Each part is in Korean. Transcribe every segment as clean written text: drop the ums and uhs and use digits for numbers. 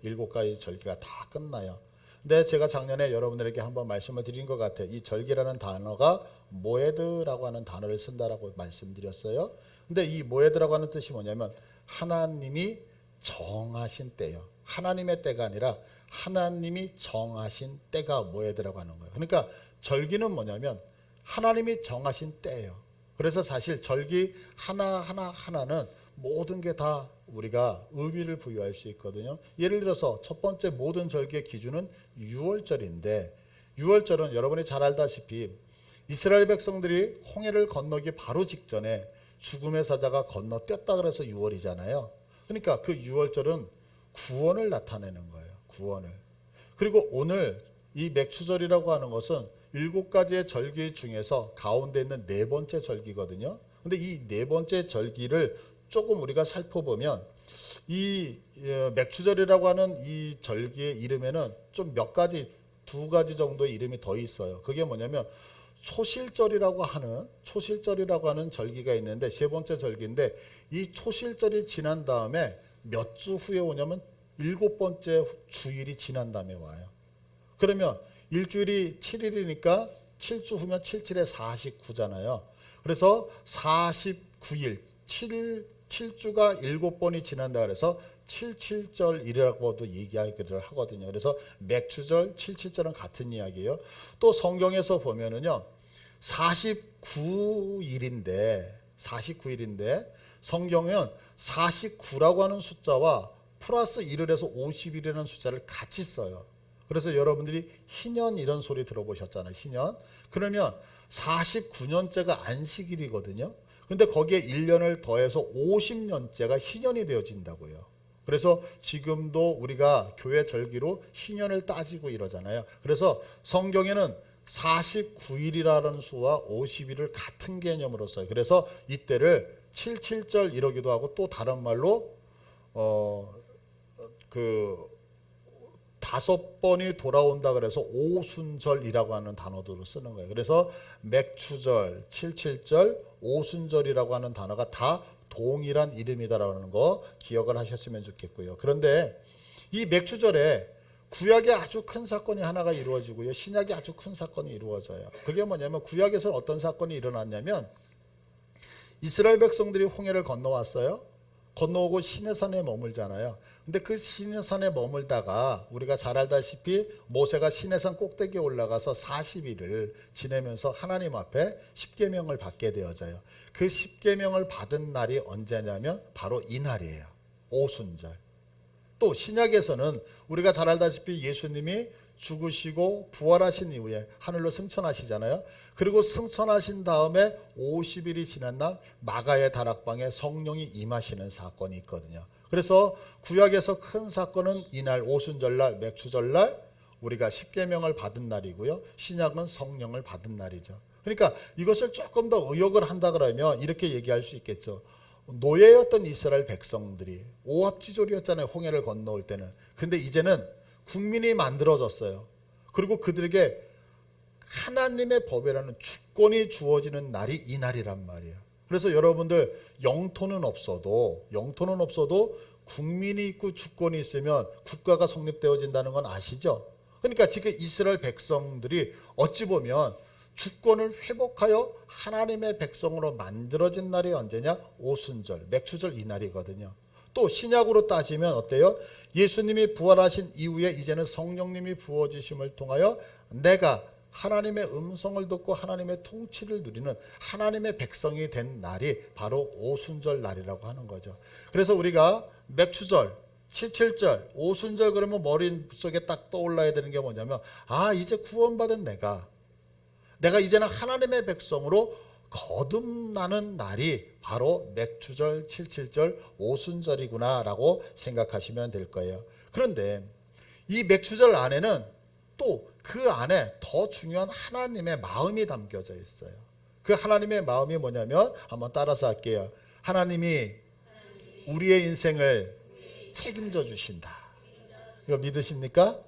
7가지 절기가 다 끝나요. 근데 제가 작년에 여러분들에게 한번 말씀을 드린 것 같아요. 이 절기라는 단어가 모에드라고 하는 단어를 쓴다라고 말씀드렸어요. 근데 이 모에드라고 하는 뜻이 뭐냐면 하나님이 정하신 때요. 하나님의 때가 아니라 하나님이 정하신 때가 모에드라고 하는 거예요. 그러니까 절기는 뭐냐면 하나님이 정하신 때예요. 그래서 사실 절기 하나하나는 모든 게 다 우리가 의미를 부여할 수 있거든요. 예를 들어서 첫 번째 모든 절기의 기준은 유월절인데, 유월절은 여러분이 잘 알다시피 이스라엘 백성들이 홍해를 건너기 바로 직전에 죽음의 사자가 건너뛰었다 그래서 유월이잖아요. 그러니까 그 유월절은 구원을 나타내는 거예요. 구원을. 그리고 오늘 이 맥추절이라고 하는 것은 7가지의 절기 중에서 가운데 있는 4번째 절기거든요. 근데 이 4번째 절기를 조금 우리가 살펴보면 이 맥추절이라고 하는 이 절기의 이름에는 좀 몇 가지, 2가지 정도의 이름이 더 있어요. 그게 뭐냐면 초실절이라고 하는 절기가 있는데 3번째 절기인데, 이 초실절이 지난 다음에 몇 주 후에 오냐면 7번째 주일이 지난 다음에 와요. 그러면 일주일이 7일이니까 7주 후면 77에 49잖아요. 그래서 49일, 7주가 7번이 지난다 그래서 77절이라고도 얘기하기를 하거든요. 그래서 맥추절, 77절은 같은 이야기예요. 또 성경에서 보면은요, 49일인데 성경은 49라고 하는 숫자와 플러스 1을 해서 50일이라는 숫자를 같이 써요. 그래서 여러분들이 희년 이런 소리 들어보셨잖아요. 희년. 그러면 49년째가 안식일이거든요. 근데 거기에 1년을 더해서 50년째가 희년이 되어진다고요. 그래서 지금도 우리가 교회 절기로 희년을 따지고 이러잖아요. 그래서 성경에는 49일이라는 수와 50일을 같은 개념으로 써요. 그래서 이때를 77절 이러기도 하고, 또 다른 말로 5번이 돌아온다 그래서 오순절이라고 하는 단어도 쓰는 거예요. 그래서 맥추절, 77절, 오순절이라고 하는 단어가 다 동일한 이름이다라는 거 기억을 하셨으면 좋겠고요. 그런데 이 맥추절에 구약에 아주 큰 사건이 하나가 이루어지고요, 신약에 아주 큰 사건이 이루어져요. 그게 뭐냐면, 구약에서는 어떤 사건이 일어났냐면, 이스라엘 백성들이 홍해를 건너왔어요. 건너오고 시내산에 머물잖아요. 근데 그 시내산에 머물다가 우리가 잘 알다시피 모세가 시내산 꼭대기에 올라가서 40일을 지내면서 하나님 앞에 십계명을 받게 되어져요. 그 십계명을 받은 날이 언제냐면 바로 이 날이에요. 오순절. 또 신약에서는 우리가 잘 알다시피 예수님이 죽으시고 부활하신 이후에 하늘로 승천하시잖아요. 그리고 승천하신 다음에 50일이 지난 날 마가의 다락방에 성령이 임하시는 사건이 있거든요. 그래서 구약에서 큰 사건은 이날 오순절날, 맥추절날 우리가 십계명을 받은 날이고요, 신약은 성령을 받은 날이죠. 그러니까 이것을 조금 더 의역을 한다 그러면 이렇게 얘기할 수 있겠죠. 노예였던 이스라엘 백성들이 오합지졸이었잖아요, 홍해를 건너올 때는. 근데 이제는 국민이 만들어졌어요. 그리고 그들에게 하나님의 법이라는 주권이 주어지는 날이 이 날이란 말이에요. 그래서 여러분들 영토는 없어도 국민이 있고 주권이 있으면 국가가 성립되어진다는 건 아시죠? 그러니까 지금 이스라엘 백성들이 어찌 보면 주권을 회복하여 하나님의 백성으로 만들어진 날이 언제냐? 오순절, 맥추절 이 날이거든요. 또 신약으로 따지면 어때요? 예수님이 부활하신 이후에 이제는 성령님이 부어지심을 통하여 내가 하나님의 음성을 듣고 하나님의 통치를 누리는 하나님의 백성이 된 날이 바로 오순절 날이라고 하는 거죠. 그래서 우리가 맥추절, 77절, 오순절 그러면 머릿속에 딱 떠올라야 되는 게 뭐냐면, 이제 구원받은 내가 이제는 하나님의 백성으로 거듭나는 날이 바로 맥추절, 77절, 오순절이구나 라고 생각하시면 될 거예요. 그런데 이 맥추절 안에는 또 그 안에 더 중요한 하나님의 마음이 담겨져 있어요. 그 하나님의 마음이 뭐냐면, 한번 따라서 할게요. 하나님이 우리의 인생을 책임져 주신다. 이거 믿으십니까?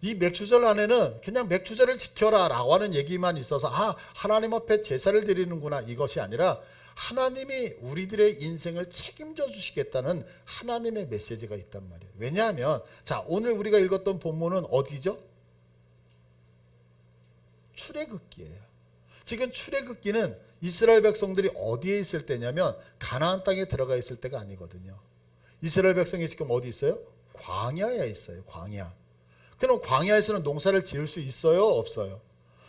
이 맥추절 안에는 그냥 맥추절을 지켜라 라고 하는 얘기만 있어서 하나님 앞에 제사를 드리는구나 이것이 아니라, 하나님이 우리들의 인생을 책임져 주시겠다는 하나님의 메시지가 있단 말이에요. 왜냐하면 자, 오늘 우리가 읽었던 본문은 어디죠? 출애굽기예요. 지금 출애굽기는 이스라엘 백성들이 어디에 있을 때냐면 가나안 땅에 들어가 있을 때가 아니거든요. 이스라엘 백성이 지금 어디 있어요? 광야에 있어요. 광야. 그럼 광야에서는 농사를 지을 수 있어요? 없어요?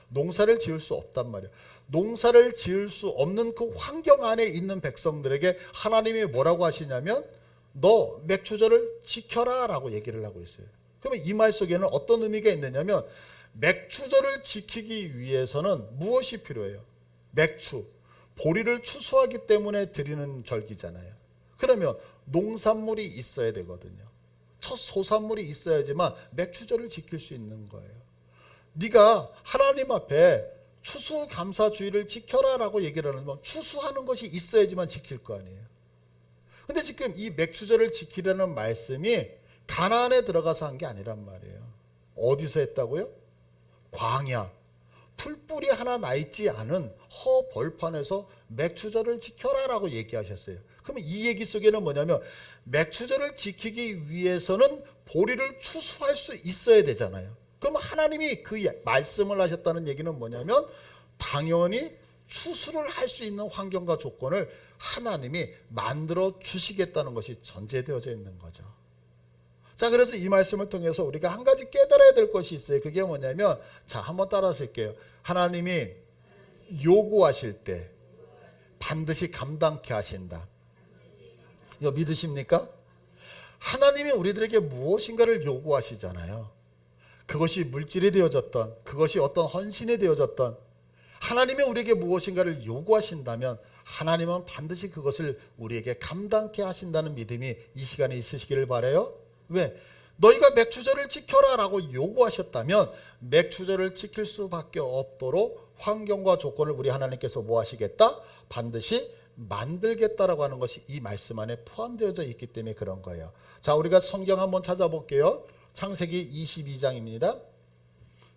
농사를 지을 수 없단 말이에요. 농사를 지을 수 없는 그 환경 안에 있는 백성들에게 하나님이 뭐라고 하시냐면 너 맥추절을 지켜라 라고 얘기를 하고 있어요. 그러면 이 말 속에는 어떤 의미가 있느냐면 맥추절을 지키기 위해서는 무엇이 필요해요? 맥추, 보리를 추수하기 때문에 드리는 절기잖아요. 그러면 농산물이 있어야 되거든요. 첫 소산물이 있어야지만 맥추절을 지킬 수 있는 거예요. 네가 하나님 앞에 추수감사주의를 지켜라 라고 얘기를 하면 추수하는 것이 있어야지만 지킬 거 아니에요. 근데 지금 이 맥추절을 지키라는 말씀이 가나안에 들어가서 한 게 아니란 말이에요. 어디서 했다고요? 광야, 풀뿌리 하나 나 있지 않은 허벌판에서 맥추절을 지켜라 라고 얘기하셨어요. 그러면 이 얘기 속에는 뭐냐면 맥추절을 지키기 위해서는 보리를 추수할 수 있어야 되잖아요. 그럼 하나님이 그 말씀을 하셨다는 얘기는 뭐냐면 당연히 추수를 할 수 있는 환경과 조건을 하나님이 만들어 주시겠다는 것이 전제되어져 있는 거죠. 자, 그래서 이 말씀을 통해서 우리가 한 가지 깨달아야 될 것이 있어요. 그게 뭐냐면 자, 한번 따라서 할게요. 하나님이 요구하실 때 반드시 감당케 하신다. 이거 믿으십니까? 하나님이 우리들에게 무엇인가를 요구하시잖아요. 그것이 물질이 되어졌던, 그것이 어떤 헌신이 되어졌던, 하나님이 우리에게 무엇인가를 요구하신다면 하나님은 반드시 그것을 우리에게 감당케 하신다는 믿음이 이 시간에 있으시기를 바라요. 왜? 너희가 맥추절을 지켜라 라고 요구하셨다면 맥추절을 지킬 수밖에 없도록 환경과 조건을 우리 하나님께서 뭐 하시겠다? 반드시 만들겠다라고 하는 것이 이 말씀 안에 포함되어져 있기 때문에 그런 거예요. 자, 우리가 성경 한번 찾아볼게요. 창세기 22장입니다.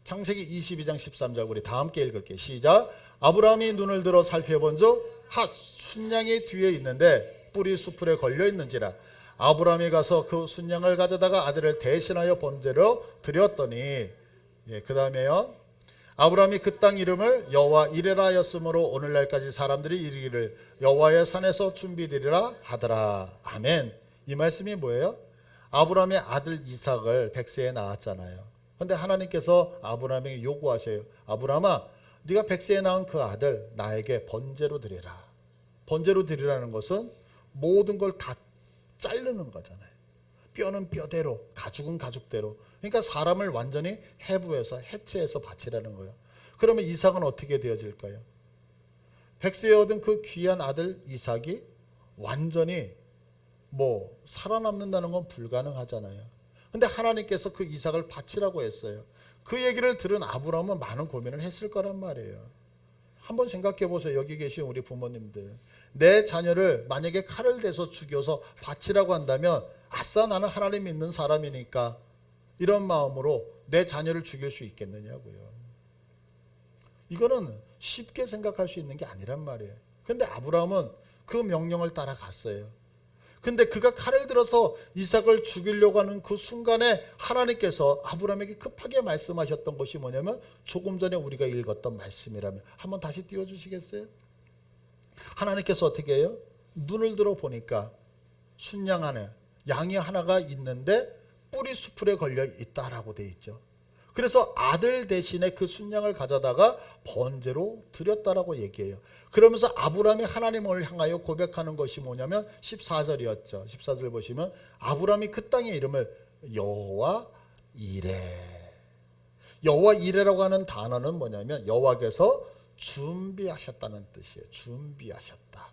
창세기 22장 13절 우리 다 함께 읽을게요. 시작. 아브라함이 눈을 들어 살펴본즉 핫 순양이 뒤에 있는데 뿔이 수풀에 걸려 있는지라. 아브라함이 가서 그 순양을 가져다가 아들을 대신하여 번제로 드렸더니 그 다음에요. 아브라함이 그 땅 이름을 여호와 이레라 하였으므로 오늘날까지 사람들이 이르기를 여호와의 산에서 준비되리라 하더라. 아멘. 이 말씀이 뭐예요? 아브라함의 아들 이삭을 백세에 낳았잖아요. 그런데 하나님께서 아브라함에게 요구하셔요. 아브라함아, 네가 백세에 낳은 그 아들 나에게 번제로 드리라. 번제로 드리라는 것은 모든 걸 다 자르는 거잖아요. 뼈는 뼈대로, 가죽은 가죽대로. 그러니까 사람을 완전히 해부해서 해체해서 바치라는 거예요. 그러면 이삭은 어떻게 되어질까요? 백세에 얻은 그 귀한 아들 이삭이 완전히 살아남는다는 건 불가능하잖아요. 근데 하나님께서 그 이삭을 바치라고 했어요. 그 얘기를 들은 아브라함은 많은 고민을 했을 거란 말이에요. 한번 생각해 보세요. 여기 계신 우리 부모님들. 내 자녀를 만약에 칼을 대서 죽여서 바치라고 한다면 아싸 나는 하나님 믿는 사람이니까 이런 마음으로 내 자녀를 죽일 수 있겠느냐고요. 이거는 쉽게 생각할 수 있는 게 아니란 말이에요. 그런데 아브라함은 그 명령을 따라갔어요. 근데 그가 칼을 들어서 이삭을 죽이려고 하는 그 순간에 하나님께서 아브라함에게 급하게 말씀하셨던 것이 뭐냐면 조금 전에 우리가 읽었던 말씀이라면 한번 다시 띄워주시겠어요? 하나님께서 어떻게 해요? 눈을 들어 보니까 순양 안에 양이 하나가 있는데 뿔이 수풀에 걸려 있다라고 돼 있죠. 그래서 아들 대신에 그 순양을 가져다가 번제로 드렸다라고 얘기해요. 그러면서 아브라함이 하나님을 향하여 고백하는 것이 뭐냐면 14절이었죠. 14절 보시면 아브라함이 그 땅의 이름을 여호와 이레. 여호와 이레라고 하는 단어는 뭐냐면 여호와께서 준비하셨다는 뜻이에요. 준비하셨다.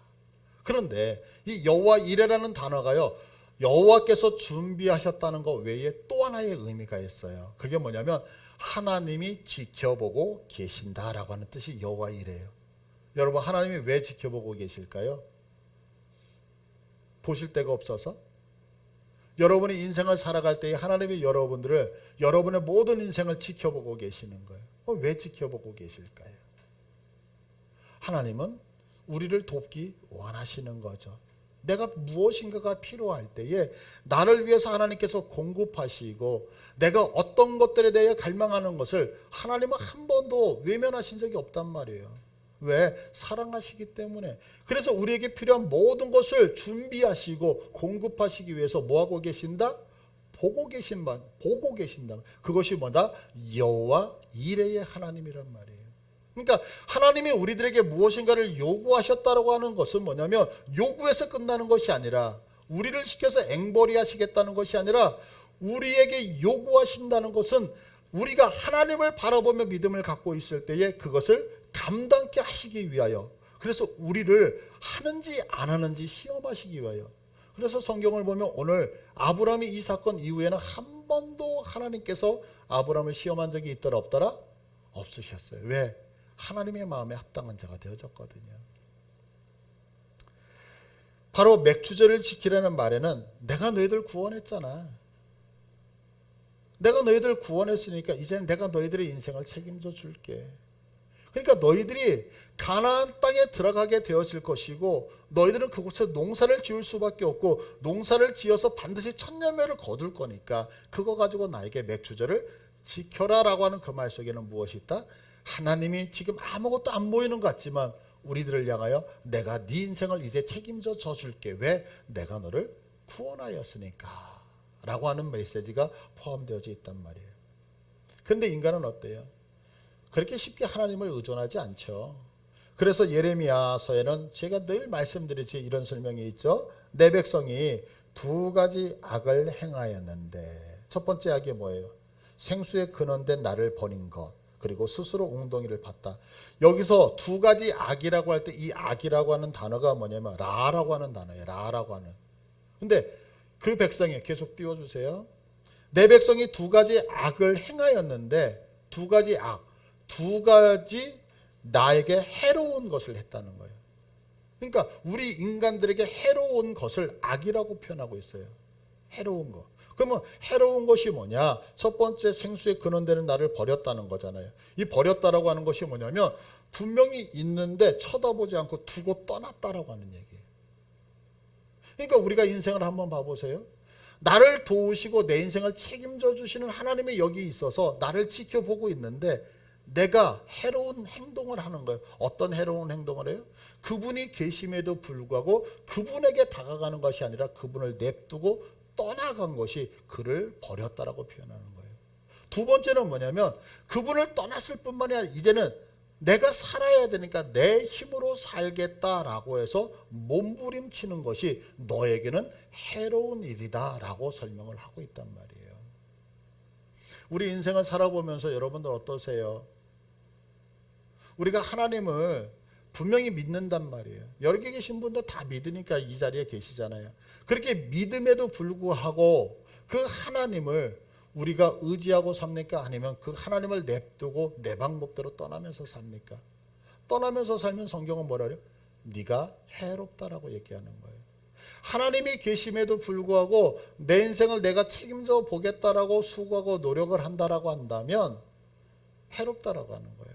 그런데 이 여호와 이레라는 단어가요. 여호와께서 준비하셨다는 것 외에 또 하나의 의미가 있어요. 그게 뭐냐면 하나님이 지켜보고 계신다라고 하는 뜻이 여호와 이레예요. 여러분, 하나님이 왜 지켜보고 계실까요? 보실 데가 없어서? 여러분이 인생을 살아갈 때 하나님이 여러분의 모든 인생을 지켜보고 계시는 거예요. 왜 지켜보고 계실까요? 하나님은 우리를 돕기 원하시는 거죠. 내가 무엇인가가 필요할 때에 나를 위해서 하나님께서 공급하시고 내가 어떤 것들에 대해 갈망하는 것을 하나님은 한 번도 외면하신 적이 없단 말이에요. 왜? 사랑하시기 때문에. 그래서 우리에게 필요한 모든 것을 준비하시고 공급하시기 위해서 뭐하고 계신다? 보고 계신다. 그것이 뭐다? 여호와 이레의 하나님이란 말이에요. 그러니까 하나님이 우리들에게 무엇인가를 요구하셨다고 하는 것은 뭐냐면 요구해서 끝나는 것이 아니라 우리를 시켜서 앵벌이 하시겠다는 것이 아니라 우리에게 요구하신다는 것은 우리가 하나님을 바라보며 믿음을 갖고 있을 때에 그것을 감당케 하시기 위하여, 그래서 우리를 하는지 안 하는지 시험하시기 위하여. 그래서 성경을 보면 오늘 아브라함이 이 사건 이후에는 한 번도 하나님께서 아브라함을 시험한 적이 있더라 없더라? 없으셨어요. 왜? 하나님의 마음에 합당한 자가 되어졌거든요. 바로 맥주절을 지키라는 말에는 내가 너희들 구원했잖아. 내가 너희들 구원했으니까 이제는 내가 너희들의 인생을 책임져 줄게. 그러니까 너희들이 가나안 땅에 들어가게 되어질 것이고 너희들은 그곳에 농사를 지을 수밖에 없고 농사를 지어서 반드시 천년매를 거둘 거니까 그거 가지고 나에게 맥주절을 지켜라 라고 하는 그 말 속에는 무엇이 있다? 하나님이 지금 아무것도 안 보이는 것 같지만 우리들을 향하여 내가 네 인생을 이제 책임져 줄게. 왜? 내가 너를 구원하였으니까 라고 하는 메시지가 포함되어져 있단 말이에요. 그런데 인간은 어때요? 그렇게 쉽게 하나님을 의존하지 않죠. 그래서 예레미야서에는 제가 늘 말씀드리지 이런 설명이 있죠. 내 백성이 두 가지 악을 행하였는데, 첫 번째 악이 뭐예요? 생수에 근원된 나를 버린 것, 그리고 스스로 웅덩이를 팠다. 여기서 두 가지 악이라고 할 때 이 악이라고 하는 단어가 뭐냐면 라라고 하는 단어예요. 라라고 하는. 근데 그 백성이, 계속 띄워주세요. 내 백성이 두 가지 악을 행하였는데, 두 가지 악, 두 가지 나에게 해로운 것을 했다는 거예요. 그러니까 우리 인간들에게 해로운 것을 악이라고 표현하고 있어요. 해로운 것. 그러면 해로운 것이 뭐냐? 첫 번째, 생수에 근원되는 나를 버렸다는 거잖아요. 이 버렸다라고 하는 것이 뭐냐면 분명히 있는데 쳐다보지 않고 두고 떠났다라고 하는 얘기예요. 그러니까 우리가 인생을 한번 봐보세요. 나를 도우시고 내 인생을 책임져 주시는 하나님이 여기 있어서 나를 지켜보고 있는데 내가 해로운 행동을 하는 거예요. 어떤 해로운 행동을 해요? 그분이 계심에도 불구하고 그분에게 다가가는 것이 아니라 그분을 냅두고 떠나간 것이 그를 버렸다라고 표현하는 거예요. 두 번째는 뭐냐면 그분을 떠났을 뿐만이 아니라 이제는 내가 살아야 되니까 내 힘으로 살겠다라고 해서 몸부림치는 것이 너에게는 해로운 일이다라고 설명을 하고 있단 말이에요. 우리 인생을 살아보면서 여러분들 어떠세요? 우리가 하나님을 분명히 믿는단 말이에요. 여기 계신 분들 다 믿으니까 이 자리에 계시잖아요. 그렇게 믿음에도 불구하고 그 하나님을 우리가 의지하고 삽니까? 아니면 그 하나님을 냅두고 내 방법대로 떠나면서 삽니까? 떠나면서 살면 성경은 뭐라 그래요? 네가 해롭다라고 얘기하는 거예요. 하나님이 계심에도 불구하고 내 인생을 내가 책임져 보겠다라고 수고하고 노력을 한다라고 한다면 해롭다라고 하는 거예요.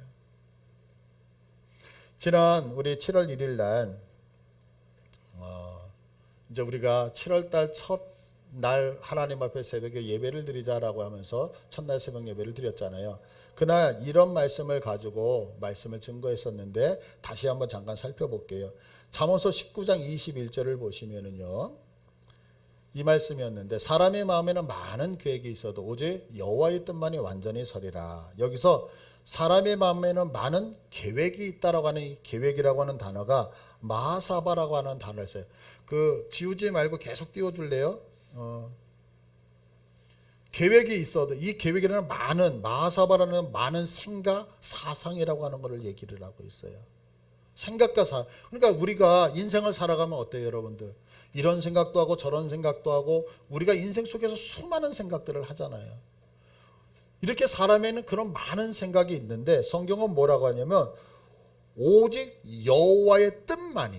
지난 우리 7월 1일 날 이제 우리가 7월 달 첫 날 하나님 앞에 새벽에 예배를 드리자라고 하면서 첫날 새벽 예배를 드렸잖아요. 그날 이런 말씀을 가지고 말씀을 증거했었는데 다시 한번 잠깐 살펴볼게요. 잠언서 19장 21절을 보시면은요. 이 말씀이었는데 사람의 마음에는 많은 계획이 있어도 오직 여호와의 뜻만이 완전히 서리라. 여기서 사람의 마음에는 많은 계획이 있다라고 하는 이 계획이라고 하는 단어가 마하사바라고 하는 단어를 써요. 그 지우지 말고 계속 띄워줄래요? 계획이 있어도 이 계획이라는 많은, 마하사바라는 많은 생각, 사상이라고 하는 것을 얘기를 하고 있어요. 생각과 그러니까 우리가 인생을 살아가면 어때요, 여러분들? 이런 생각도 하고 저런 생각도 하고 우리가 인생 속에서 수많은 생각들을 하잖아요. 이렇게 사람에는 그런 많은 생각이 있는데 성경은 뭐라고 하냐면 오직 여호와의 뜻만이,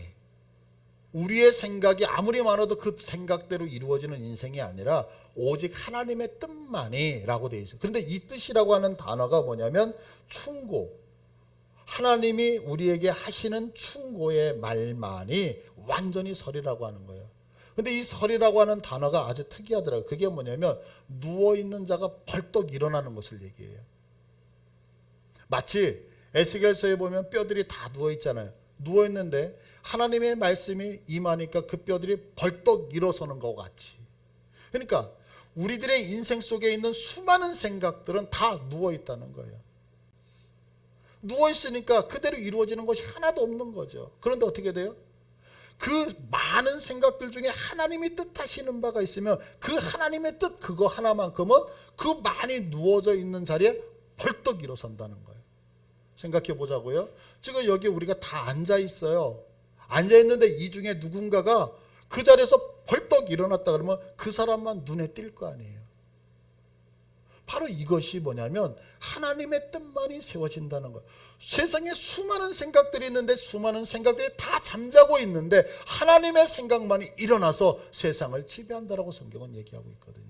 우리의 생각이 아무리 많아도 그 생각대로 이루어지는 인생이 아니라 오직 하나님의 뜻만이 라고 되어 있어요. 그런데 이 뜻이라고 하는 단어가 뭐냐면 충고, 하나님이 우리에게 하시는 충고의 말만이 완전히 설이라고 하는 거예요. 근데 이 설이라고 하는 단어가 아주 특이하더라고요. 그게 뭐냐면 누워있는 자가 벌떡 일어나는 것을 얘기해요. 마치 에스겔서에 보면 뼈들이 다 누워있잖아요. 누워있는데 하나님의 말씀이 임하니까 그 뼈들이 벌떡 일어서는 것 같이. 그러니까 우리들의 인생 속에 있는 수많은 생각들은 다 누워있다는 거예요. 누워있으니까 그대로 이루어지는 것이 하나도 없는 거죠. 그런데 어떻게 돼요? 그 많은 생각들 중에 하나님이 뜻하시는 바가 있으면 그 하나님의 뜻 그거 하나만큼은 그 많이 누워져 있는 자리에 벌떡 일어선다는 거예요. 생각해 보자고요. 지금 여기 우리가 다 앉아 있어요. 앉아 있는데 이 중에 누군가가 그 자리에서 벌떡 일어났다 그러면 그 사람만 눈에 띌 거 아니에요. 바로 이것이 뭐냐면 하나님의 뜻만이 세워진다는 거예요. 세상에 수많은 생각들이 있는데 수많은 생각들이 다 잠자고 있는데 하나님의 생각만이 일어나서 세상을 지배한다라고 성경은 얘기하고 있거든요.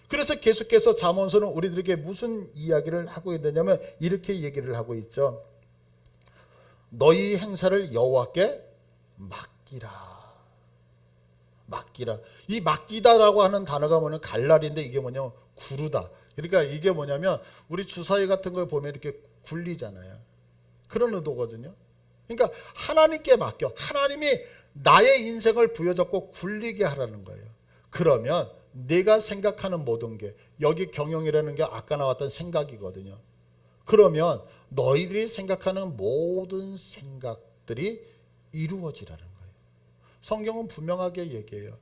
그래서 계속해서 잠언서는 우리들에게 무슨 이야기를 하고 있느냐면 이렇게 얘기를 하고 있죠. 너희 행사를 여호와께 맡기라. 맡기라. 이 맡기다라고 하는 단어가 뭐냐면 갈날인데 이게 뭐냐면 구르다. 그러니까 이게 뭐냐면 우리 주사위 같은 걸 보면 이렇게 굴리잖아요. 그런 의도거든요. 그러니까 하나님께 맡겨. 하나님이 나의 인생을 부여잡고 굴리게 하라는 거예요. 그러면 내가 생각하는 모든 게 여기 경영이라는 게 아까 나왔던 생각이거든요. 그러면 너희들이 생각하는 모든 생각들이 이루어지라는 거예요. 성경은 분명하게 얘기해요.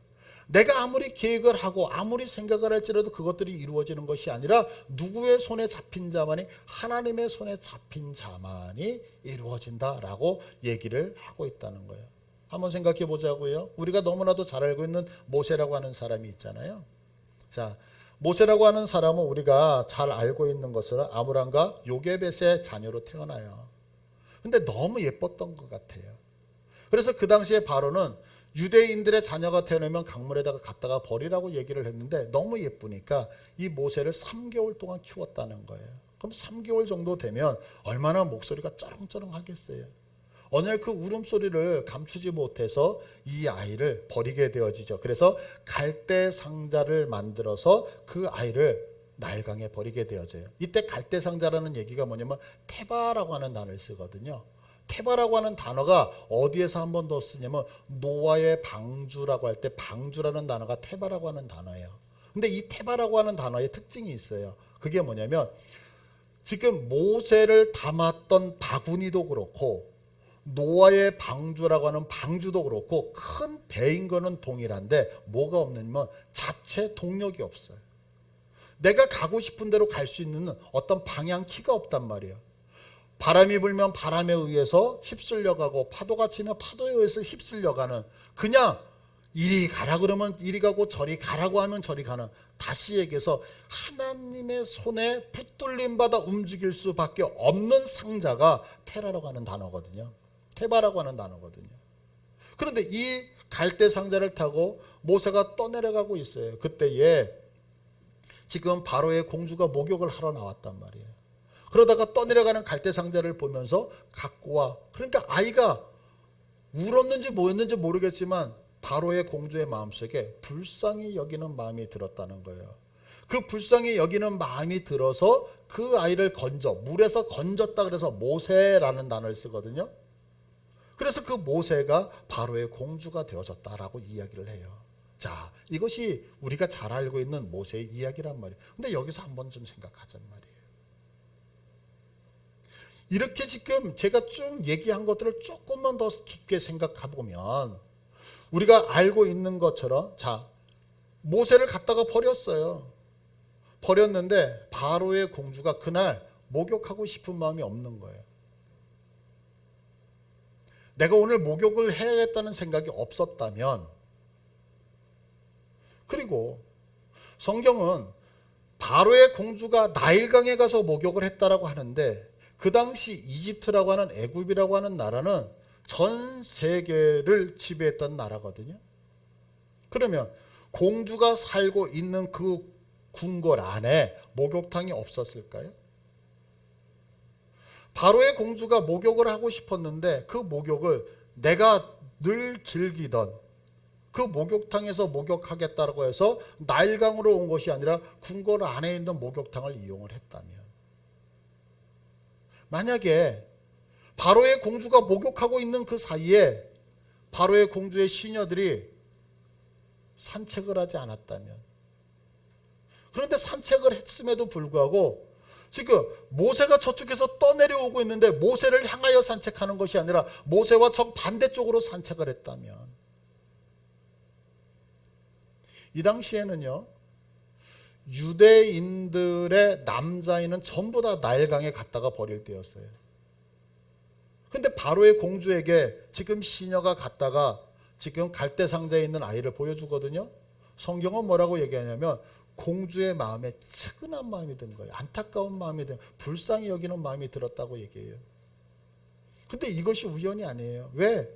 내가 아무리 계획을 하고 아무리 생각을 할지라도 그것들이 이루어지는 것이 아니라 누구의 손에 잡힌 자만이 하나님의 손에 잡힌 자만이 이루어진다라고 얘기를 하고 있다는 거예요. 한번 생각해 보자고요. 우리가 너무나도 잘 알고 있는 모세라고 하는 사람이 있잖아요. 자, 모세라고 하는 사람은 우리가 잘 알고 있는 것으로 아므람과 요게벳의 자녀로 태어나요. 근데 너무 예뻤던 것 같아요. 그래서 그 당시에 바로는 유대인들의 자녀가 태어나면 강물에다가 갖다가 버리라고 얘기를 했는데 너무 예쁘니까 이 모세를 3개월 동안 키웠다는 거예요. 그럼 3개월 정도 되면 얼마나 목소리가 쩌렁쩌렁 하겠어요. 어느 날 그 울음소리를 감추지 못해서 이 아이를 버리게 되어지죠. 그래서 갈대 상자를 만들어서 그 아이를 나일강에 버리게 되어져요. 이때 갈대 상자라는 얘기가 뭐냐면 테바라고 하는 단어를 쓰거든요. 테바라고 하는 단어가 어디에서 한 번 더 쓰냐면 노아의 방주라고 할 때 방주라는 단어가 테바라고 하는 단어예요. 근데 이 테바라고 하는 단어의 특징이 있어요. 그게 뭐냐면 지금 모세를 담았던 바구니도 그렇고 노아의 방주라고 하는 방주도 그렇고 큰 배인 거는 동일한데 뭐가 없냐면 자체 동력이 없어요. 내가 가고 싶은 대로 갈 수 있는 어떤 방향키가 없단 말이에요. 바람이 불면 바람에 의해서 휩쓸려가고 파도가 치면 파도에 의해서 휩쓸려가는, 그냥 이리 가라 그러면 이리 가고 저리 가라고 하면 저리 가는, 다시 얘기해서 하나님의 손에 붙들림 받아 움직일 수밖에 없는 상자가 테라라고 하는 단어거든요. 테바라고 하는 단어거든요. 그런데 이 갈대 상자를 타고 모세가 떠내려가고 있어요. 그때에 지금 바로의 공주가 목욕을 하러 나왔단 말이에요. 그러다가 떠내려가는 갈대 상자를 보면서 갖고 와. 그러니까 아이가 울었는지 뭐였는지 모르겠지만 바로의 공주의 마음속에 불쌍히 여기는 마음이 들었다는 거예요. 그 불쌍히 여기는 마음이 들어서 그 아이를 물에서 건졌다 그래서 모세라는 단어를 쓰거든요. 그래서 그 모세가 바로의 공주가 되어졌다라고 이야기를 해요. 자, 이것이 우리가 잘 알고 있는 모세의 이야기란 말이에요. 근데 여기서 한번 좀 생각하자는 말이에요. 이렇게 지금 제가 쭉 얘기한 것들을 조금만 더 깊게 생각해 보면 우리가 알고 있는 것처럼, 자, 모세를 갖다가 버렸어요. 버렸는데 바로의 공주가 그날 목욕하고 싶은 마음이 없는 거예요. 내가 오늘 목욕을 해야겠다는 생각이 없었다면, 그리고 성경은 바로의 공주가 나일강에 가서 목욕을 했다라고 하는데 그 당시 이집트라고 하는 애굽이라고 하는 나라는 전 세계를 지배했던 나라거든요. 그러면 공주가 살고 있는 그 궁궐 안에 목욕탕이 없었을까요? 바로의 공주가 목욕을 하고 싶었는데 그 목욕을 내가 늘 즐기던 그 목욕탕에서 목욕하겠다고 해서 나일강으로 온 것이 아니라 궁궐 안에 있는 목욕탕을 이용을 했다면, 만약에 바로의 공주가 목욕하고 있는 그 사이에 바로의 공주의 시녀들이 산책을 하지 않았다면, 그런데 산책을 했음에도 불구하고 지금 모세가 저쪽에서 떠내려오고 있는데 모세를 향하여 산책하는 것이 아니라 모세와 정반대쪽으로 산책을 했다면, 이 당시에는요, 유대인들의 남자인은 전부 다 나일강에 갔다가 버릴 때였어요. 근데 바로의 공주에게 지금 시녀가 갔다가 지금 갈대상자에 있는 아이를 보여주거든요. 성경은 뭐라고 얘기하냐면 공주의 마음에 측은한 마음이 든 거예요. 안타까운 마음이 든, 불쌍히 여기는 마음이 들었다고 얘기해요. 근데 이것이 우연이 아니에요. 왜?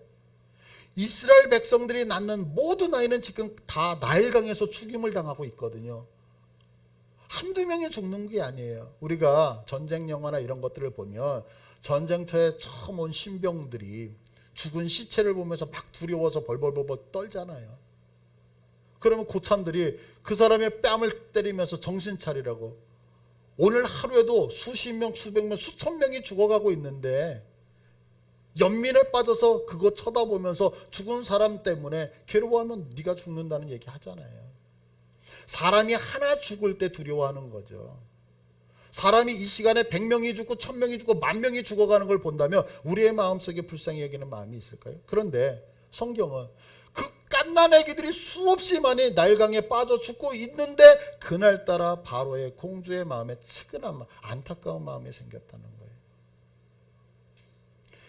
이스라엘 백성들이 낳는 모든 아이는 지금 다 나일강에서 죽임을 당하고 있거든요. 한두 명이 죽는 게 아니에요. 우리가 전쟁 영화나 이런 것들을 보면 전쟁터에 처음 온 신병들이 죽은 시체를 보면서 막 두려워서 벌벌벌 떨잖아요. 그러면 고참들이 그 사람의 뺨을 때리면서 정신 차리라고, 오늘 하루에도 수십 명, 수백 명, 수천 명이 죽어가고 있는데 연민에 빠져서 그거 쳐다보면서 죽은 사람 때문에 괴로워하면 네가 죽는다는 얘기 하잖아요. 사람이 하나 죽을 때 두려워하는 거죠. 사람이 이 시간에 100명이 죽고 1000명이 죽고 10,000명이 죽어가는 걸 본다면 우리의 마음속에 불쌍히 여기는 마음이 있을까요? 그런데 성경은 그 갓난 아기들이 수없이 많이 나일강에 빠져 죽고 있는데 그날따라 바로의 공주의 마음에 측은한 마음, 안타까운 마음이 생겼다는 거예요.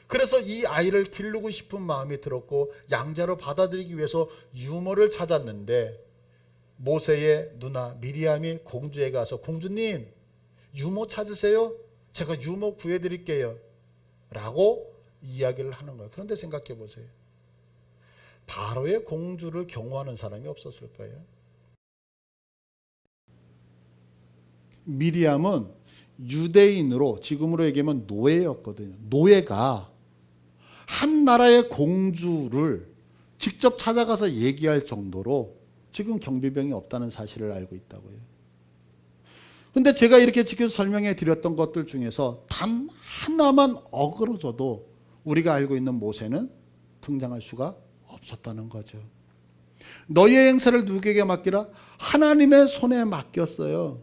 그래서 이 아이를 기르고 싶은 마음이 들었고 양자로 받아들이기 위해서 유모를 찾았는데 모세의 누나 미리암이 공주에 가서 공주님 유모 찾으세요? 제가 유모 구해드릴게요 라고 이야기를 하는 거예요. 그런데 생각해 보세요. 바로의 공주를 경호하는 사람이 없었을까요? 미리암은 유대인으로 지금으로 얘기하면 노예였거든요. 노예가 한 나라의 공주를 직접 찾아가서 얘기할 정도로 지금 경비병이 없다는 사실을 알고 있다고요. 근데 제가 이렇게 지금 설명해 드렸던 것들 중에서 단 하나만 어그러져도 우리가 알고 있는 모세는 등장할 수가 없었다는 거죠. 너희의 행사를 누구에게 맡기라? 하나님의 손에 맡겼어요.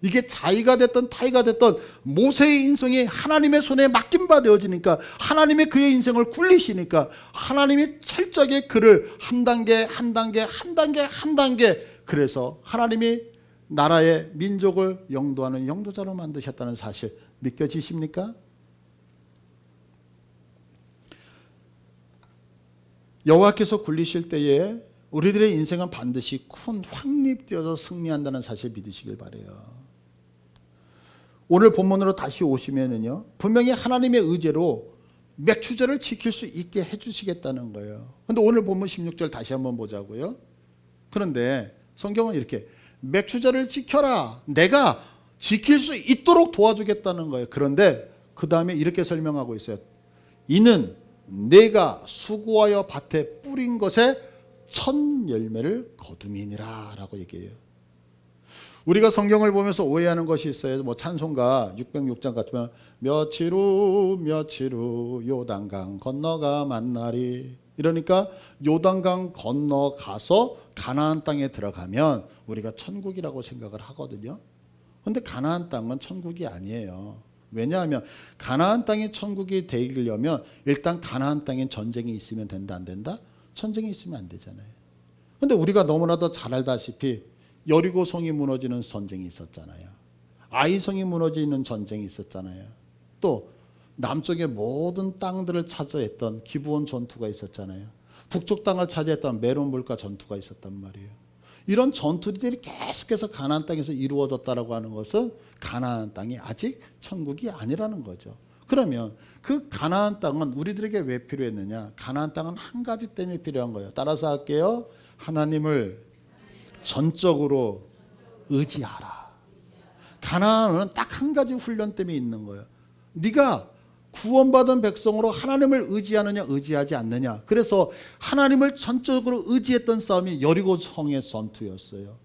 이게 자의가 됐던 타의가 됐던 모세의 인생이 하나님의 손에 맡긴 바 되어지니까 하나님이 그의 인생을 굴리시니까 하나님이 철저하게 그를 한 단계 한 단계 한 단계 한 단계, 그래서 하나님이 나라의 민족을 영도하는 영도자로 만드셨다는 사실 믿겨지십니까? 여호와께서 굴리실 때에 우리들의 인생은 반드시 큰 확립되어서 승리한다는 사실 믿으시길 바라요. 오늘 본문으로 다시 오시면은요, 분명히 하나님의 의제로 맥추절을 지킬 수 있게 해주시겠다는 거예요. 그런데 오늘 본문 16절 다시 한번 보자고요. 그런데 성경은 이렇게 맥추절을 지켜라, 내가 지킬 수 있도록 도와주겠다는 거예요. 그런데 그 다음에 이렇게 설명하고 있어요. 이는 내가 수고하여 밭에 뿌린 것에 첫 열매를 거둠이니라 라고 얘기해요. 우리가 성경을 보면서 오해하는 것이 있어요. 뭐 찬송가 606장 같으면 며칠 후 요단강 건너가 만나리, 이러니까 요단강 건너가서 가나안 땅에 들어가면 우리가 천국이라고 생각을 하거든요. 그런데 가나안 땅은 천국이 아니에요. 왜냐하면 가나안 땅이 천국이 되려면 일단 가나안 땅에 전쟁이 있으면 된다 안 된다? 전쟁이 있으면 안 되잖아요. 그런데 우리가 너무나도 잘 알다시피 여리고성이 무너지는 전쟁이 있었잖아요. 아이성이 무너지는 전쟁이 있었잖아요. 또 남쪽의 모든 땅들을 차지했던 기브온 전투가 있었잖아요. 북쪽 땅을 차지했던 메론불가 전투가 있었단 말이에요. 이런 전투들이 계속해서 가나안 땅에서 이루어졌다라고 하는 것은 가나안 땅이 아직 천국이 아니라는 거죠. 그러면 그 가나안 땅은 우리들에게 왜 필요했느냐? 가나안 땅은 한 가지 때문에 필요한 거예요. 따라서 할게요. 하나님을 전적으로 의지하라. 가나안은 딱 한 가지 훈련 때문에 있는 거예요. 네가 구원받은 백성으로 하나님을 의지하느냐 의지하지 않느냐. 그래서 하나님을 전적으로 의지했던 싸움이 여리고 성의 전투였어요.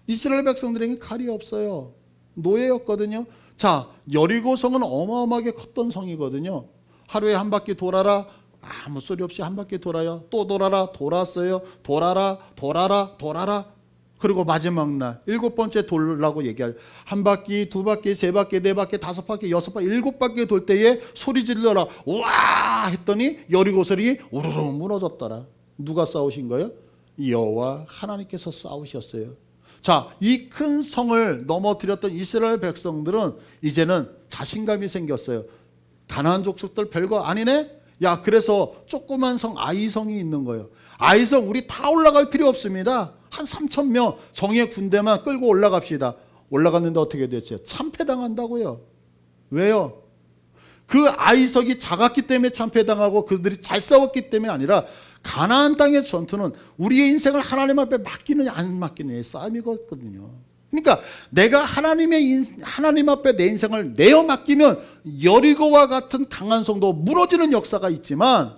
이스라엘 백성들에게 칼이 없어요. 노예였거든요. 자, 여리고 성은 어마어마하게 컸던 성이거든요. 하루에 한 바퀴 돌아라. 아무 소리 없이 한 바퀴 돌아요. 또 돌아라. 돌았어요. 돌아라. 돌아라. 돌아라. 그리고 마지막 날 7번째 돌라고 얘기할 한 바퀴, 두 바퀴, 세 바퀴, 네 바퀴, 다섯 바퀴, 여섯 바퀴, 7바퀴 돌 때에 소리 질러라. 와 했더니 여리고성이 우르르 무너졌더라. 누가 싸우신 거예요? 여호와 하나님께서 싸우셨어요. 자, 이 큰 성을 넘어뜨렸던 이스라엘 백성들은 이제는 자신감이 생겼어요. 가나안 족속들 별거 아니네? 야, 그래서 조그만 성 아이성이 있는 거예요. 아이성 우리 다 올라갈 필요 없습니다. 한 3,000명 정예 군대만 끌고 올라갑시다. 올라갔는데 어떻게 됐어요? 참패당한다고요. 왜요? 그 아이성이 작았기 때문에 참패당하고 그들이 잘 싸웠기 때문에 아니라 가나안 땅의 전투는 우리의 인생을 하나님 앞에 맡기느냐 안 맡기느냐의 싸움이거든요. 그러니까 내가 하나님 앞에 내 인생을 내어 맡기면 여리고와 같은 강한 성도 무너지는 역사가 있지만,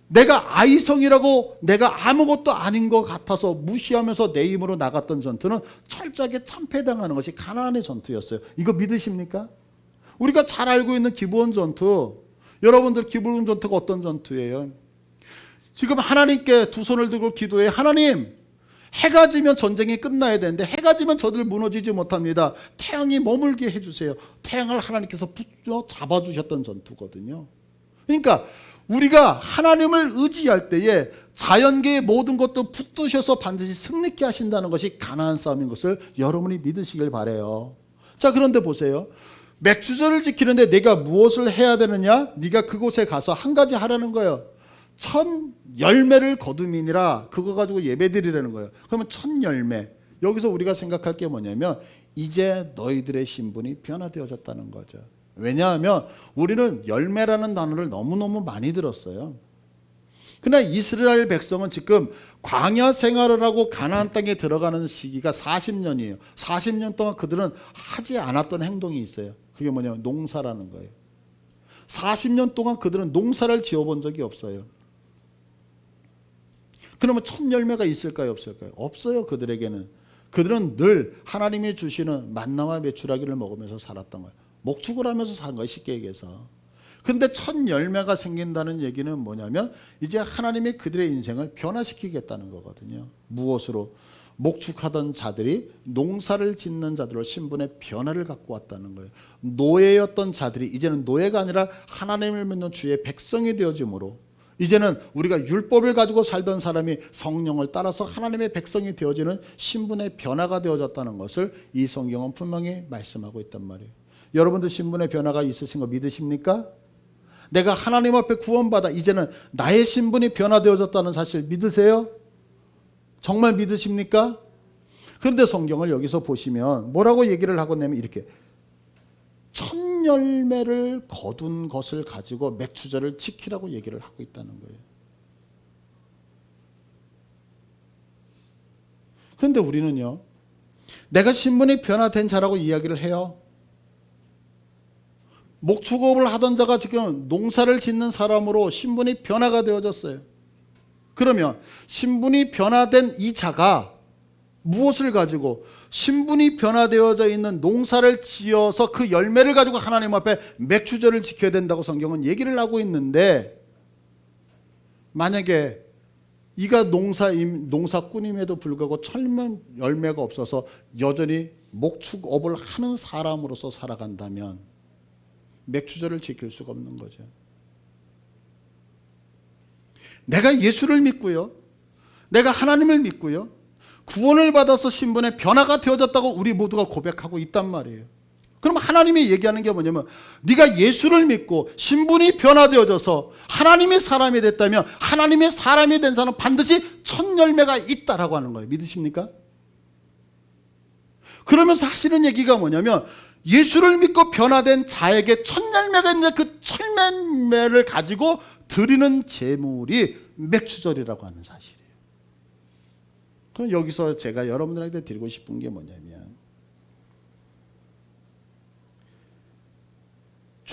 내가 아이성이라고 내가 아무것도 아닌 것 같아서 무시하면서 내 힘으로 나갔던 전투는 철저하게 참패당하는 것이 가나안의 전투였어요. 이거 믿으십니까? 우리가 잘 알고 있는 기브온 전투, 여러분들 기브온 전투가 어떤 전투예요? 지금 하나님께 두 손을 들고 기도해. 하나님, 해가 지면 전쟁이 끝나야 되는데 해가 지면 저들 무너지지 못합니다. 태양이 머물게 해주세요. 태양을 하나님께서 붙여 잡아주셨던 전투거든요. 그러니까 우리가 하나님을 의지할 때에 자연계의 모든 것도 붙드셔서 반드시 승리케 하신다는 것이 가나안 싸움인 것을 여러분이 믿으시길 바라요. 자, 그런데 보세요. 맥주절을 지키는데 내가 무엇을 해야 되느냐? 네가 그곳에 가서 한 가지 하라는 거예요. 10열매를 거두미니라. 그거 가지고 예배드리라는 거예요. 그러면 10열매. 여기서 우리가 생각할 게 뭐냐면 이제 너희들의 신분이 변화되어졌다는 거죠. 왜냐하면 우리는 열매라는 단어를 너무너무 많이 들었어요. 그러나 이스라엘 백성은 지금 광야 생활을 하고 가나안 땅에 들어가는 시기가 40년이에요. 40년 동안 그들은 하지 않았던 행동이 있어요. 그게 뭐냐면 농사라는 거예요. 40년 동안 그들은 농사를 지어본 적이 없어요. 그러면 10열매가 있을까요? 없을까요? 없어요. 그들에게는. 그들은 늘 하나님이 주시는 만나와 메추라기를 먹으면서 살았던 거예요. 목축을 하면서 산 거예요. 쉽게 얘기해서. 근데 10열매가 생긴다는 얘기는 뭐냐면 이제 하나님이 그들의 인생을 변화시키겠다는 거거든요. 무엇으로? 목축하던 자들이 농사를 짓는 자들로 신분의 변화를 갖고 왔다는 거예요. 노예였던 자들이 이제는 노예가 아니라 하나님을 믿는 주의 백성이 되어짐으로, 이제는 우리가 율법을 가지고 살던 사람이 성령을 따라서 하나님의 백성이 되어지는 신분의 변화가 되어졌다는 것을 이 성경은 분명히 말씀하고 있단 말이에요. 여러분들 신분의 변화가 있으신 거 믿으십니까? 내가 하나님 앞에 구원받아 이제는 나의 신분이 변화되어졌다는 사실 믿으세요? 정말 믿으십니까? 그런데 성경을 여기서 보시면 뭐라고 얘기를 하고 내면 이렇게 10열매를 거둔 것을 가지고 맥주절을 지키라고 얘기를 하고 있다는 거예요. 그런데 우리는요, 내가 신분이 변화된 자라고 이야기를 해요. 목축업을 하던 자가 지금 농사를 짓는 사람으로 신분이 변화가 되어졌어요. 그러면 신분이 변화된 이 자가 무엇을 가지고 신분이 변화되어져 있는 농사를 지어서 그 열매를 가지고 하나님 앞에 맥주절을 지켜야 된다고 성경은 얘기를 하고 있는데, 만약에 이가 농사꾼임에도 불구하고 철면 열매가 없어서 여전히 목축업을 하는 사람으로서 살아간다면 맥주절을 지킬 수가 없는 거죠. 내가 예수를 믿고요, 내가 하나님을 믿고요, 구원을 받아서 신분의 변화가 되어졌다고 우리 모두가 고백하고 있단 말이에요. 그럼 하나님이 얘기하는 게 뭐냐면 네가 예수를 믿고 신분이 변화되어져서 하나님의 사람이 됐다면 하나님의 사람이 된 사람은 반드시 10열매가 있다라고 하는 거예요. 믿으십니까? 그러면서 하시는 얘기가 뭐냐면 예수를 믿고 변화된 자에게 10열매가 있는데 그 10열매를 가지고 드리는 제물이 맥주절이라고 하는 사실이에요. 그럼 여기서 제가 여러분들한테 드리고 싶은 게 뭐냐면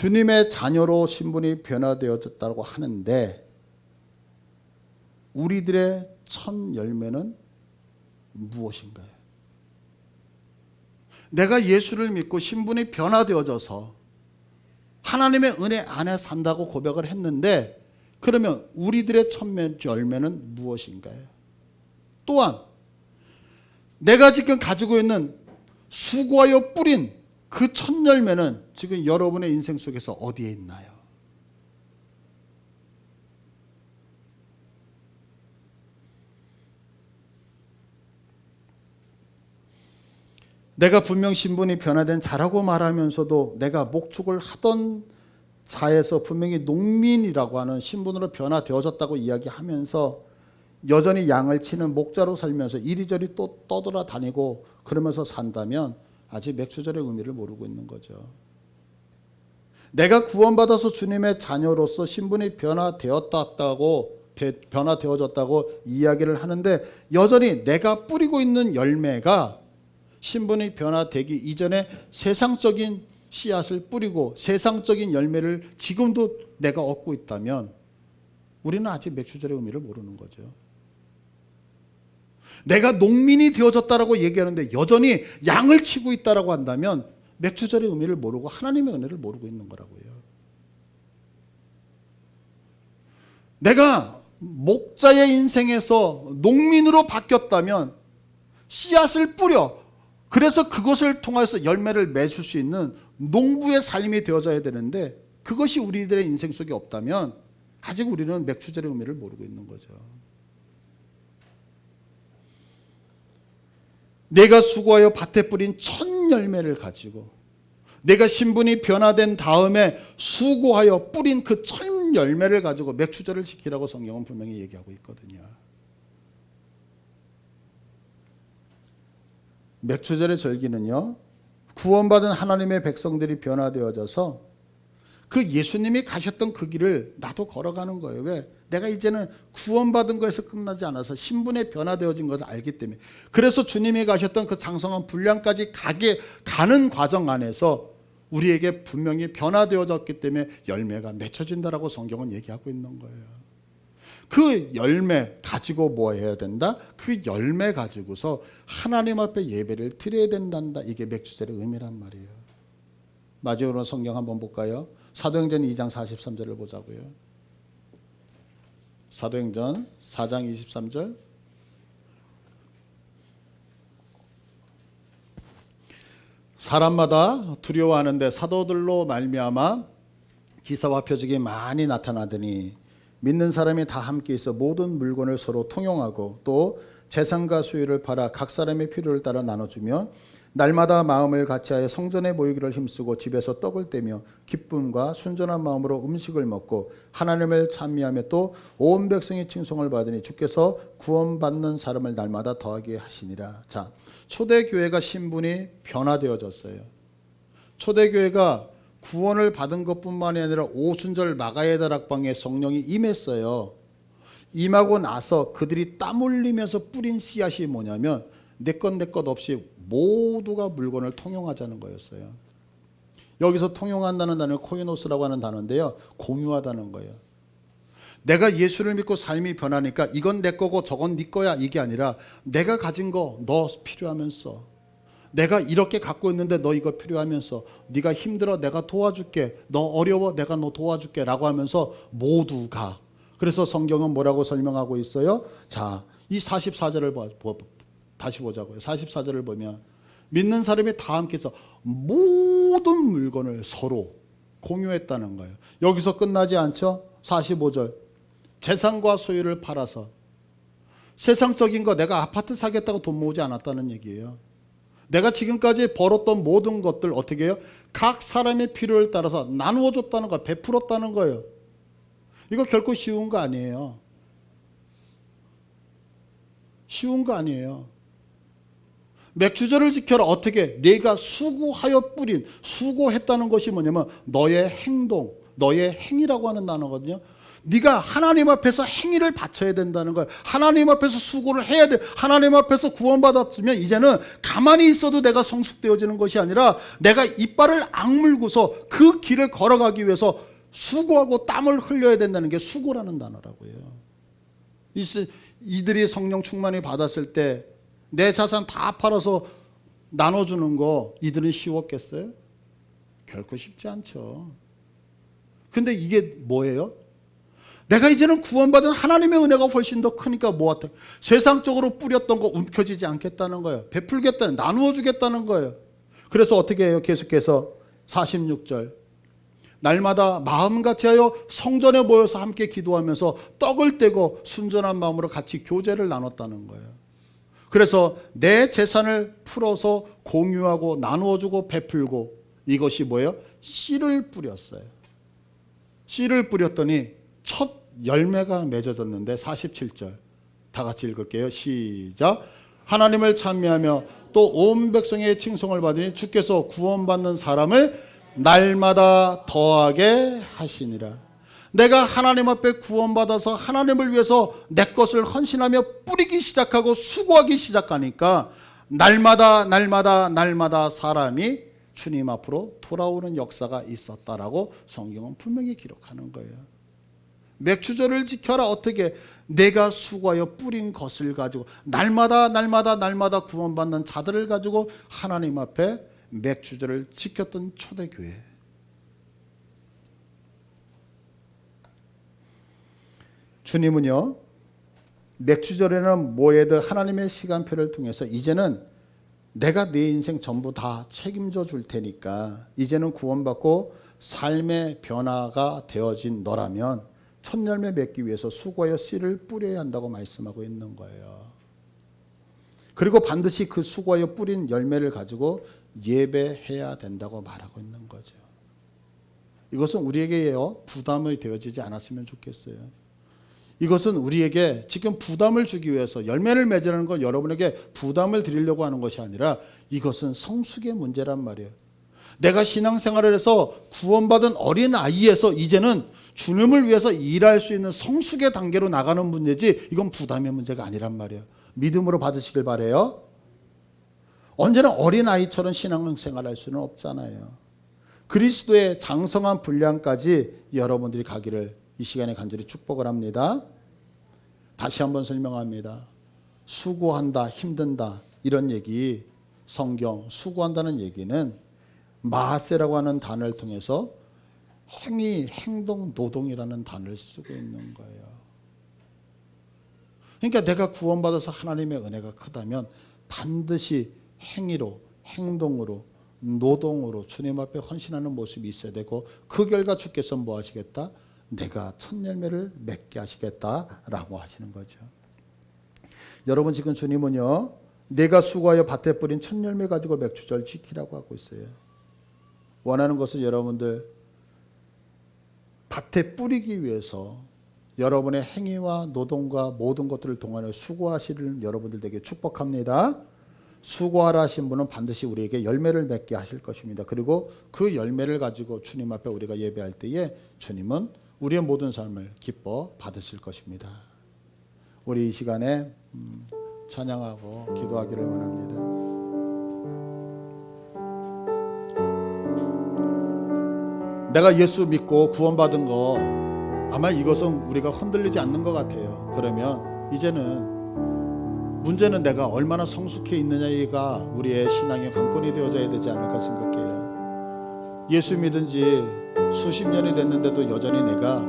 주님의 자녀로 신분이 변화되어졌다고 하는데 우리들의 첫 열매는 무엇인가요? 내가 예수를 믿고 신분이 변화되어져서 하나님의 은혜 안에 산다고 고백을 했는데 그러면 우리들의 첫 열매는 무엇인가요? 또한 내가 지금 가지고 있는 수고하여 뿌린 그 첫 열매는 지금 여러분의 인생 속에서 어디에 있나요? 내가 분명 신분이 변화된 자라고 말하면서도 내가 목축을 하던 자에서 분명히 농민이라고 하는 신분으로 변화되어졌다고 이야기하면서 여전히 양을 치는 목자로 살면서 이리저리 또 떠돌아다니고 그러면서 산다면 아직 맥주절의 의미를 모르고 있는 거죠. 내가 구원받아서 주님의 자녀로서 신분이 변화되어졌다고 이야기를 하는데 여전히 내가 뿌리고 있는 열매가 신분이 변화되기 이전에 세상적인 씨앗을 뿌리고 세상적인 열매를 지금도 내가 얻고 있다면 우리는 아직 맥주절의 의미를 모르는 거죠. 내가 농민이 되어졌다라고 얘기하는데 여전히 양을 치고 있다라고 한다면 맥주절의 의미를 모르고 하나님의 은혜를 모르고 있는 거라고요. 내가 목자의 인생에서 농민으로 바뀌었다면 씨앗을 뿌려 그래서 그것을 통해서 열매를 맺을 수 있는 농부의 삶이 되어져야 되는데 그것이 우리들의 인생 속에 없다면 아직 우리는 맥주절의 의미를 모르고 있는 거죠. 내가 수고하여 밭에 뿌린 첫 열매를 가지고 내가 신분이 변화된 다음에 수고하여 뿌린 그 첫 열매를 가지고 맥주절을 지키라고 성경은 분명히 얘기하고 있거든요. 맥주절의 절기는요, 구원받은 하나님의 백성들이 변화되어져서 그 예수님이 가셨던 그 길을 나도 걸어가는 거예요. 왜? 내가 이제는 구원받은 거에서 끝나지 않아서 신분에 변화되어진 것을 알기 때문에. 그래서 주님이 가셨던 그 장성한 분량까지 가는 과정 안에서 우리에게 분명히 변화되어졌기 때문에 열매가 맺혀진다라고 성경은 얘기하고 있는 거예요. 그 열매 가지고 뭐 해야 된다? 그 열매 가지고서 하나님 앞에 예배를 드려야 된단다. 이게 맥주절의 의미란 말이에요. 마지막으로 성경 한번 볼까요? 사도행전 2장 43절을 보자고요. 사도행전 4장 23절. 사람마다 두려워하는데 사도들로 말미암아 기사와 표적이 많이 나타나더니 믿는 사람이 다 함께 있어 모든 물건을 서로 통용하고 또 재산과 수유를 팔아 각 사람의 필요를 따라 나눠주며 날마다 마음을 같이하여 성전에 모이기를 힘쓰고 집에서 떡을 떼며 기쁨과 순전한 마음으로 음식을 먹고 하나님을 찬미하며 또 온 백성이 칭송을 받으니 주께서 구원받는 사람을 날마다 더하게 하시니라. 자, 초대교회가 신분이 변화되어졌어요. 초대교회가 구원을 받은 것뿐만이 아니라 오순절 마가의 다락방에 성령이 임했어요. 임하고 나서 그들이 땀 흘리면서 뿌린 씨앗이 뭐냐면 내 것 없이 모두가 물건을 통용하자는 거였어요. 여기서 통용한다는 단어는 코이노스라고 하는 단어인데요, 공유하다는 거예요. 내가 예수를 믿고 삶이 변하니까 이건 내 거고 저건 네 거야 이게 아니라 내가 가진 거 너 필요하면 써. 내가 이렇게 갖고 있는데 너 이거 필요하면서 네가 힘들어 내가 도와줄게, 너 어려워 내가 너 도와줄게 라고 하면서 모두가. 그래서 성경은 뭐라고 설명하고 있어요? 자, 이 44절을 다시 보자고요. 44절을 보면 믿는 사람이 다 함께 해서 모든 물건을 서로 공유했다는 거예요. 여기서 끝나지 않죠? 45절 재산과 소유를 팔아서 세상적인 거 내가 아파트 사겠다고 돈 모으지 않았다는 얘기예요. 내가 지금까지 벌었던 모든 것들 어떻게 해요? 각 사람의 필요를 따라서 나누어 줬다는 거예요. 베풀었다는 거예요. 이거 결코 쉬운 거 아니에요. 쉬운 거 아니에요. 맥주절을 지켜라. 어떻게? 내가 수고하여 뿌린, 수고했다는 것이 뭐냐면 너의 행동, 너의 행위라고 하는 단어거든요. 네가 하나님 앞에서 행위를 바쳐야 된다는 거예요. 하나님 앞에서 수고를 해야 돼. 하나님 앞에서 구원받았으면 이제는 가만히 있어도 내가 성숙되어지는 것이 아니라 내가 이빨을 악물고서 그 길을 걸어가기 위해서 수고하고 땀을 흘려야 된다는 게 수고라는 단어라고요. 이들이 성령 충만히 받았을 때 내 자산 다 팔아서 나눠주는 거 이들은 쉬웠겠어요? 결코 쉽지 않죠. 근데 이게 뭐예요? 내가 이제는 구원받은 하나님의 은혜가 훨씬 더 크니까 뭐하다? 세상적으로 뿌렸던 거 움켜쥐지 않겠다는 거예요. 베풀겠다는, 나누어 주겠다는 거예요. 그래서 어떻게 해요? 계속해서 46절. 날마다 마음같이 하여 성전에 모여서 함께 기도하면서 떡을 떼고 순전한 마음으로 같이 교제를 나눴다는 거예요. 그래서 내 재산을 풀어서 공유하고 나누어주고 베풀고 이것이 뭐예요? 씨를 뿌렸어요. 씨를 뿌렸더니 첫 열매가 맺어졌는데 47절 다 같이 읽을게요. 시작. 하나님을 찬미하며 또 온 백성의 칭송을 받으니 주께서 구원받는 사람을 날마다 더하게 하시니라. 내가 하나님 앞에 구원받아서 하나님을 위해서 내 것을 헌신하며 뿌리기 시작하고 수고하기 시작하니까 날마다 사람이 주님 앞으로 돌아오는 역사가 있었다라고 성경은 분명히 기록하는 거예요. 맥주절을 지켜라. 어떻게? 내가 수고하여 뿌린 것을 가지고 날마다 구원받는 자들을 가지고 하나님 앞에 맥주절을 지켰던 초대교회. 주님은요, 맥주절에는 뭐해도 하나님의 시간표를 통해서 이제는 내가 내 인생 전부 다 책임져 줄 테니까 이제는 구원받고 삶의 변화가 되어진 너라면 첫 열매 맺기 위해서 수고하여 씨를 뿌려야 한다고 말씀하고 있는 거예요. 그리고 반드시 그 수고하여 뿌린 열매를 가지고 예배해야 된다고 말하고 있는 거죠. 이것은 우리에게요, 부담이 되어지지 않았으면 좋겠어요. 이것은 우리에게 지금 부담을 주기 위해서 열매를 맺으라는 건 여러분에게 부담을 드리려고 하는 것이 아니라 이것은 성숙의 문제란 말이에요. 내가 신앙생활을 해서 구원받은 어린 아이에서 이제는 주님을 위해서 일할 수 있는 성숙의 단계로 나가는 문제지 이건 부담의 문제가 아니란 말이에요. 믿음으로 받으시길 바라요. 언제나 어린 아이처럼 신앙생활할 수는 없잖아요. 그리스도의 장성한 분량까지 여러분들이 가기를 이 시간에 간절히 축복을 합니다. 다시 한번 설명합니다. 수고한다, 힘든다 이런 얘기, 성경 수고한다는 얘기는 마세라고 하는 단어를 통해서 행위, 행동, 노동이라는 단어를 쓰고 있는 거예요. 그러니까 내가 구원받아서 하나님의 은혜가 크다면 반드시 행위로, 행동으로, 노동으로 주님 앞에 헌신하는 모습이 있어야 되고 그 결과 주께서 뭐 하시겠다? 내가 첫 열매를 맺게 하시겠다라고 하시는 거죠. 여러분 지금 주님은요, 내가 수고하여 밭에 뿌린 첫 열매 가지고 맥주절 지키라고 하고 있어요. 원하는 것은 여러분들 밭에 뿌리기 위해서 여러분의 행위와 노동과 모든 것들을 동안에 수고하시는 여러분들 되게 축복합니다. 수고하라 하신 분은 반드시 우리에게 열매를 맺게 하실 것입니다. 그리고 그 열매를 가지고 주님 앞에 우리가 예배할 때에 주님은 우리의 모든 삶을 기뻐 받으실 것입니다. 우리 이 시간에 찬양하고 기도하기를 원합니다. 내가 예수 믿고 구원받은 거 아마 이것은 우리가 흔들리지 않는 것 같아요. 그러면 이제는 문제는 내가 얼마나 성숙해 있느냐가 우리의 신앙의 관건이 되어져야 되지 않을까 생각해요. 예수 믿은 지 수십 년이 됐는데도 여전히 내가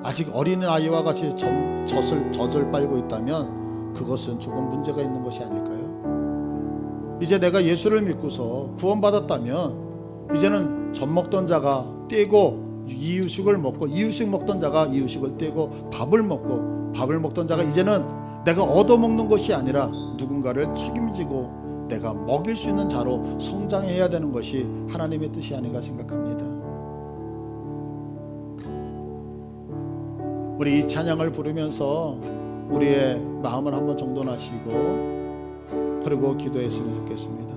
아직 어린아이와 같이 젖을 빨고 있다면 그것은 조금 문제가 있는 것이 아닐까요? 이제 내가 예수를 믿고서 구원받았다면 이제는 젖 먹던 자가 떼고 이유식을 먹고 이유식 먹던 자가 이유식을 떼고 밥을 먹던 자가 이제는 내가 얻어먹는 것이 아니라 누군가를 책임지고 내가 먹일 수 있는 자로 성장해야 되는 것이 하나님의 뜻이 아닌가 생각합니다. 우리 이 찬양을 부르면서 우리의 마음을 한번 정돈하시고 그리고 기도했으면 좋겠습니다.